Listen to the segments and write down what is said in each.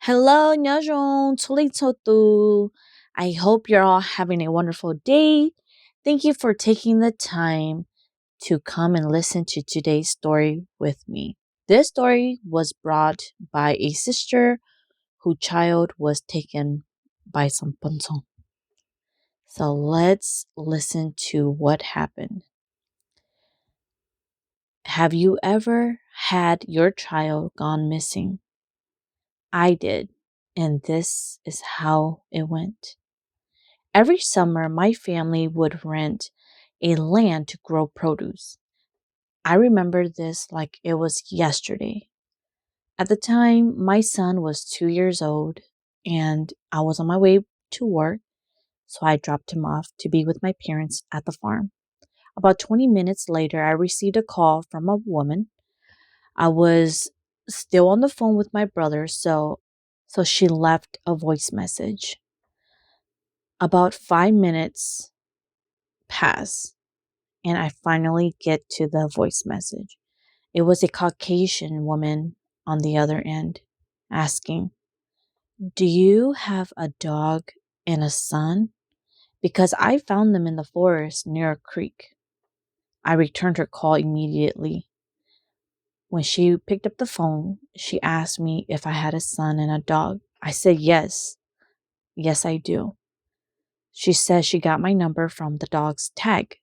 Hello, ntxoog, tu. I hope you're all having a wonderful day. Thank you for taking the time to come and listen to today's story with me. This story was brought by a sister whose child was taken by some punsong. So let's listen to what happened. Have you ever had your child gone missing? I did, and this is how it went. Every summer, my family would rent a land to grow produce. I remember this like it was yesterday. At the time, my son was 2 years old and I was on my way to work, so I dropped him off to be with my parents at the farm. About 20 minutes later, I received a call from a woman. I was still on the phone with my brother, so she left a voice message. About 5 minutes pass and I finally get to the voice message. It was a Caucasian woman on the other end asking, "Do you have a dog and a son? Because I found them in the forest near a creek." I returned her call immediately. When she picked up the phone, she asked me if I had a son and a dog. I said yes. Yes, I do. She said she got my number from the dog's tag.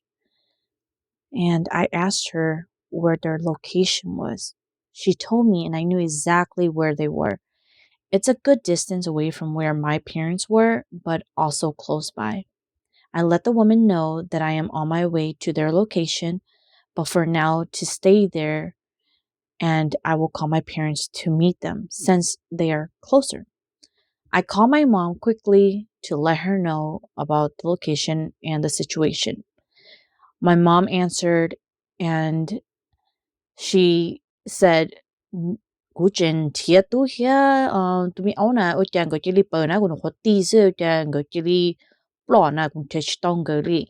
And I asked her where their location was. She told me, and I knew exactly where they were. It's a good distance away from where my parents were, but also close by. I let the woman know that I am on my way to their location, but for now to stay there, and I will call my parents to meet them since they are closer. I call my mom quickly to let her know about the location and the situation. My mom answered and she said, "Cú trình thiệt tú hia tụi mi ấu na ở chàng gọi chỉ li bờ na cũng có tí sơ chàng gọi chỉ li bỏ na cũng chết tông gọi li."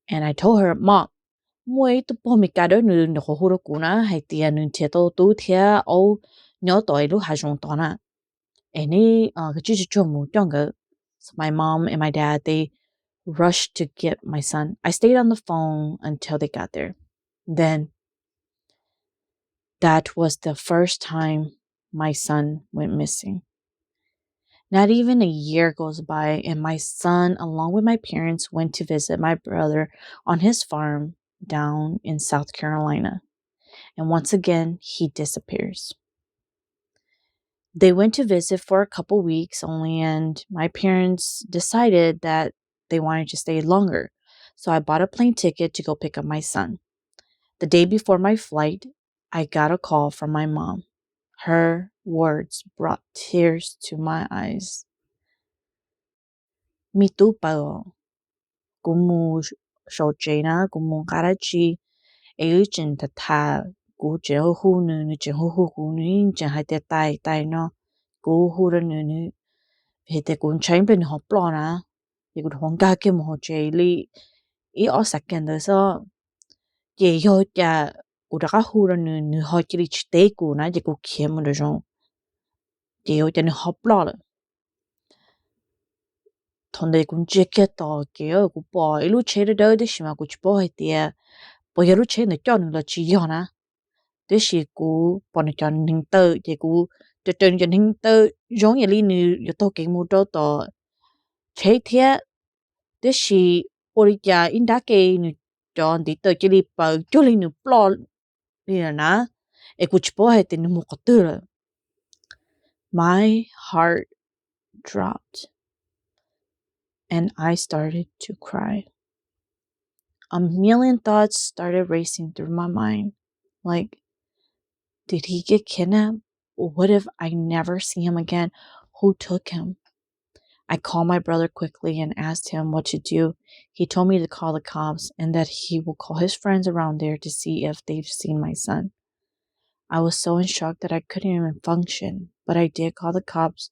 And I told her, "Mom, muối tụ bỏ mi cả đứa nữ nó hô đó cú na hay tiền nữ thiệt tú thiệt ấu nhớ tuổi lúc hai chúng ta na." And cái chú chú mu chong cái. So my mom and my dad, they rushed to get my son. I stayed on the phone until they got there. Then that was the first time my son went missing. Not even a year goes by, and my son, along with my parents, went to visit my brother on his farm down in South Carolina. And once again, he disappears. They went to visit for a couple weeks only, and my parents decided that they wanted to stay longer. So I bought a plane ticket to go pick up my son. The day before my flight, I got a call from my mom. Her words brought tears to my eyes. Mi tu pao, kumu shojena, kumu karachi, eugin tata, gu jehu nu jehu nu jahai te tai no, gu hura nu, hete kun chamber ho plona, you could honga kim ho jeli, e o second so, ye yo ja, udaka hura nu ho chili chite na, je ku kiem de jon. Yo ja ni ho plona. Tonde kun jeke to keo ku po ilu che de de shima ku chpo he tie po yeru che ne chon lo chi yo na de shi ku po ne chon ning tơ je ku de chen chen ning tơ jong ye li nu yo to ke mu to to che tie de shi po ri ja in da ke nu chon di tơ chi li pa chu li nu plo ni na e ku chpo he te nu mu ko tu. My heart dropped and I started to cry. A million thoughts started racing through my mind. Like, did he get kidnapped? What if I never see him again? Who took him? I called my brother quickly and asked him what to do. He told me to call the cops and that he will call his friends around there to see if they've seen my son. I was so in shock that I couldn't even function, but I did call the cops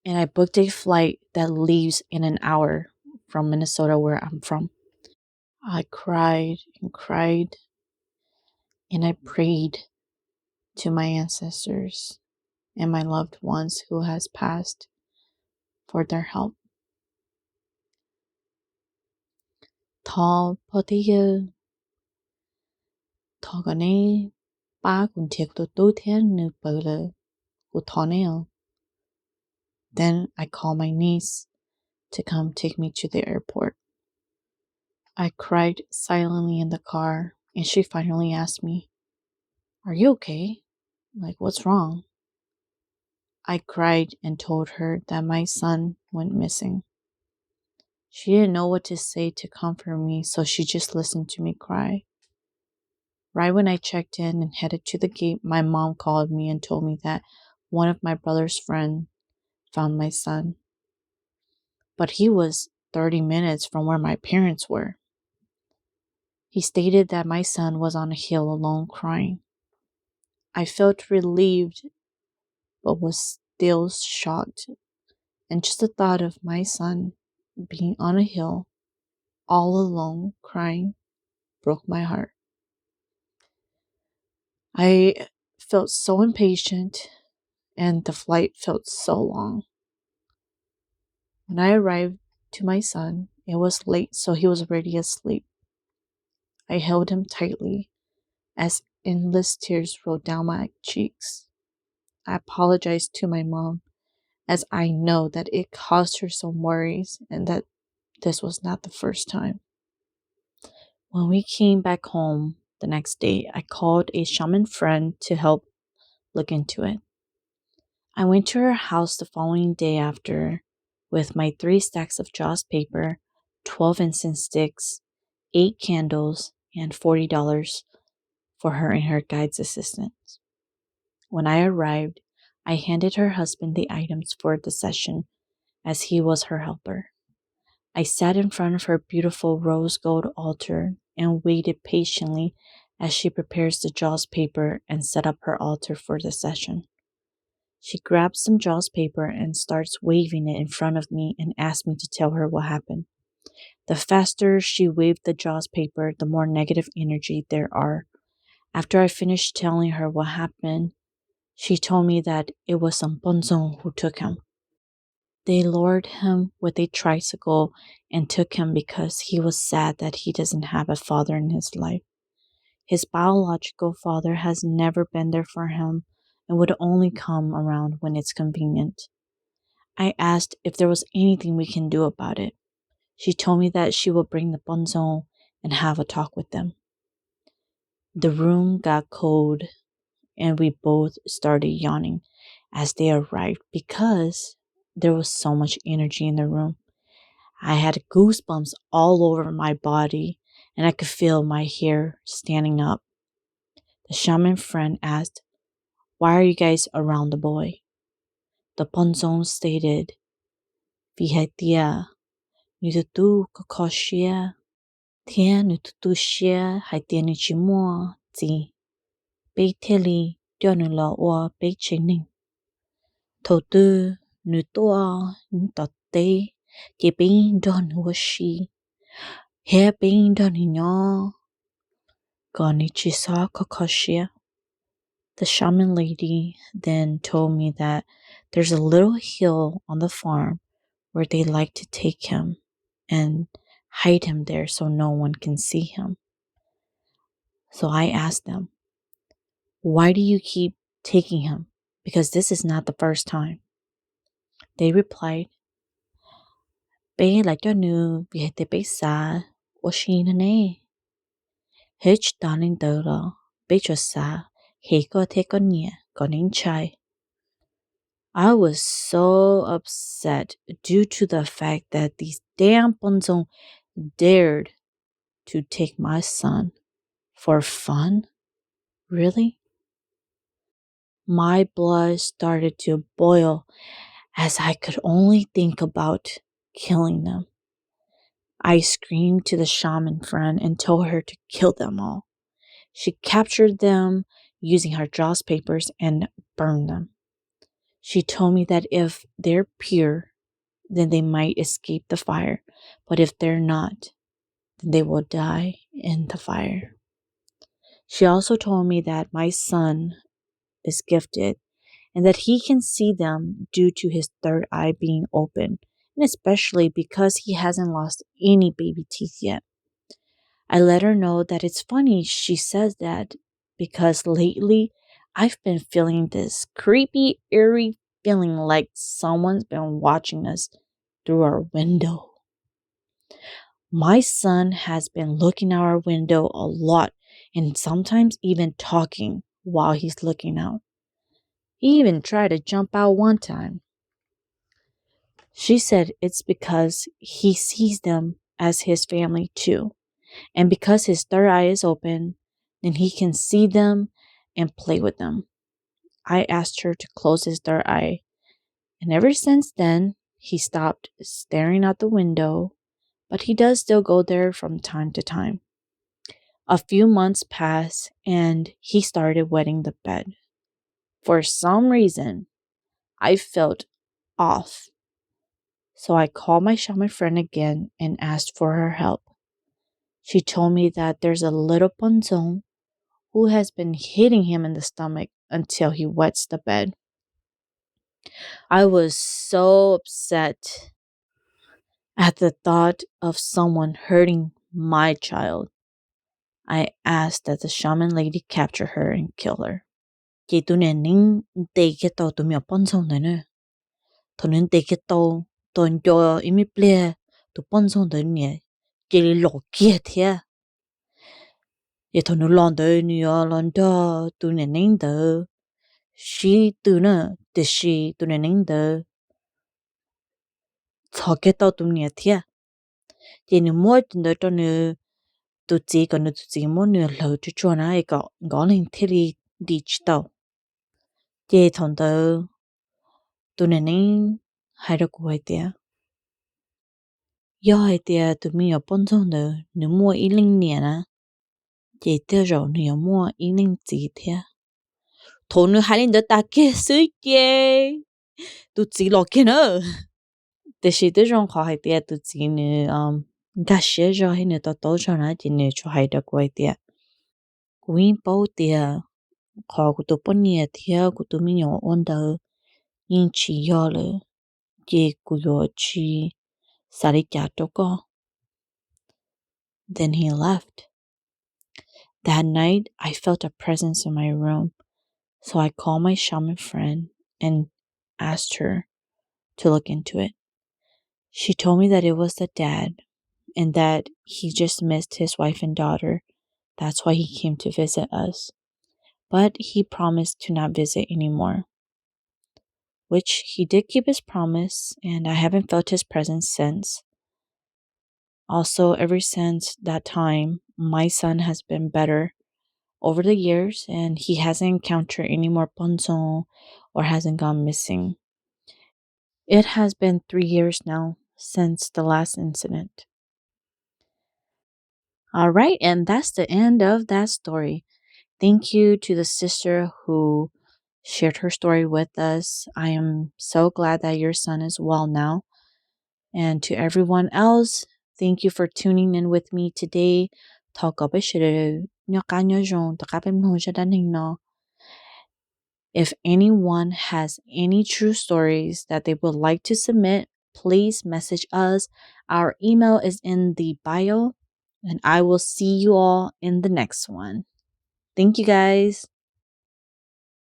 and I booked a flight that leaves in an hour from Minnesota, where I'm from. I cried and cried and I prayed to my ancestors. and my loved ones who has passed for their help. Thọ potiyo thogane ba kun tiek to ten nu bole utoneo. Then I call my niece to come take me to the airport. I cried silently in the car, and she finally asked me, "Are you okay? Like, what's wrong?" I cried and told her that my son went missing. She didn't know what to say to comfort me, so she just listened to me cry. Right when I checked in and headed to the gate, my mom called me and told me that one of my brother's friends found my son. But he was 30 minutes from where my parents were. He stated that my son was on a hill alone crying. I felt relieved, but was still shocked. And just the thought of my son being on a hill, all alone, crying, broke my heart. I felt so impatient, and the flight felt so long. When I arrived to my son, it was late, so he was already asleep. I held him tightly as endless tears rolled down my cheeks. I apologized to my mom, as I know that it caused her some worries and that this was not the first time. When we came back home the next day, I called a shaman friend to help look into it. I went to her house the following day after with my 3 stacks of joss paper, 12 incense sticks, 8 candles, and $40 for her and her guide's assistance. When I arrived, I handed her husband the items for the session as he was her helper. I sat in front of her beautiful rose gold altar and waited patiently as she prepares the joss paper and set up her altar for the session. She grabs some joss paper and starts waving it in front of me and asks me to tell her what happened. The faster she waved the joss paper, the more negative energy there are. After I finished telling her what happened, she told me that it was some bonzong who took him. They lured him with a tricycle and took him because he was sad that he doesn't have a father in his life. His biological father has never been there for him and would only come around when it's convenient. I asked if there was anything we can do about it. She told me that she will bring the bonzon and have a talk with them. The room got cold and we both started yawning as they arrived because there was so much energy in the room. I had goosebumps all over my body and I could feel my hair standing up. The shaman friend asked, "Why are you guys around the boy?" The bonzon stated, "Vihetia, nututu kokoshia, tien nututushia haitianichimoa zi, beiteli dionula or beichining. Totu nutua ntate, ye being done was she, hair being done in yaw, garnichisa kokoshia." The shaman lady then told me that there's a little hill on the farm where they like to take him and hide him there so no one can see him. So I asked them, "Why do you keep taking him? Because this is not the first time." They replied, "Be like your new behete be sa or she ne. Hitch darling dola, be just sa, he go take on ye, gon chai." I was so upset due to the fact that these damn bonzong dared to take my son for fun. Really? My blood started to boil as I could only think about killing them. I screamed to the shaman friend and told her to kill them all. She captured them using her joss papers and burned them. She told me that if they're pure, then they might escape the fire, but if they're not, then they will die in the fire. She also told me that my son is gifted and that he can see them due to his third eye being open, and especially because he hasn't lost any baby teeth yet. I let her know that it's funny she says that because lately I've been feeling this creepy, eerie feeling like someone's been watching us through our window. My son has been looking out our window a lot and sometimes even talking while he's looking out. He even tried to jump out one time. She said it's because he sees them as his family too. And because his third eye is open, then he can see them and play with them. I asked her to close his third eye, and ever since then, he stopped staring out the window, but he does still go there from time to time. A few months pass, and he started wetting the bed. For some reason, I felt off. So I called my shaman friend again and asked for her help. She told me that there's a little ponzon who has been hitting him in the stomach until he wets the bed. I was so upset at the thought of someone hurting my child. I asked that the shaman lady capture her and kill her. Chị tôi nè nín tê cái tàu tụi mèo bón sông này nè. Thôi nên tê cái tàu tàu cho ý mi ple tụi bón sông này nè. Chị đi lọ kia thế. Vậy thôi nó lon tới nè lon đó tụi nè nín tớ. She tụi nè tê she tụi nè nín tớ. Cho cái tàu tụi nè thế. Chị nè mua tụi nè cho nè tụi chị còn nè tụi chị mua nè lỡ cho cho nó ấy có lên thế đi tàu. Chị thằng tớ tụi nè nín hay được quay thế. Do hai tia tụi mình ở bên trong đó nếu mua ít linh nhẹ á, chị tiêu rồi nếu mua ít linh gì thế, thôi nếu hai linh đó ta kia sưởi chê, tụi chị lo kia nữa,แต่是这种好hai tia tụi chị nữa gà xế rồi hay nữa tao tối rồi nè chị nữa cho hai được quay tia, queen bao tia, khó của tụi bên nhẹ tia của tụi mình ở ổn đó, nhưng chỉ do là chị của yo chị, sao đi chả đâu có. Then he left. That night, I felt a presence in my room, so I called my shaman friend and asked her to look into it. She told me that it was the dad and that he just missed his wife and daughter. That's why he came to visit us. But he promised to not visit anymore, which he did keep his promise, and I haven't felt his presence since. Also, ever since that time, my son has been better over the years, and he hasn't encountered any more ponzon or hasn't gone missing. It has been 3 years now since the last incident. All right, and that's the end of that story. Thank you to the sister who shared her story with us. I am so glad that your son is well now. And to everyone else, thank you for tuning in with me today. If anyone has any true stories that they would like to submit, please message us. Our email is in the bio, and I will see you all in the next one. Thank you guys.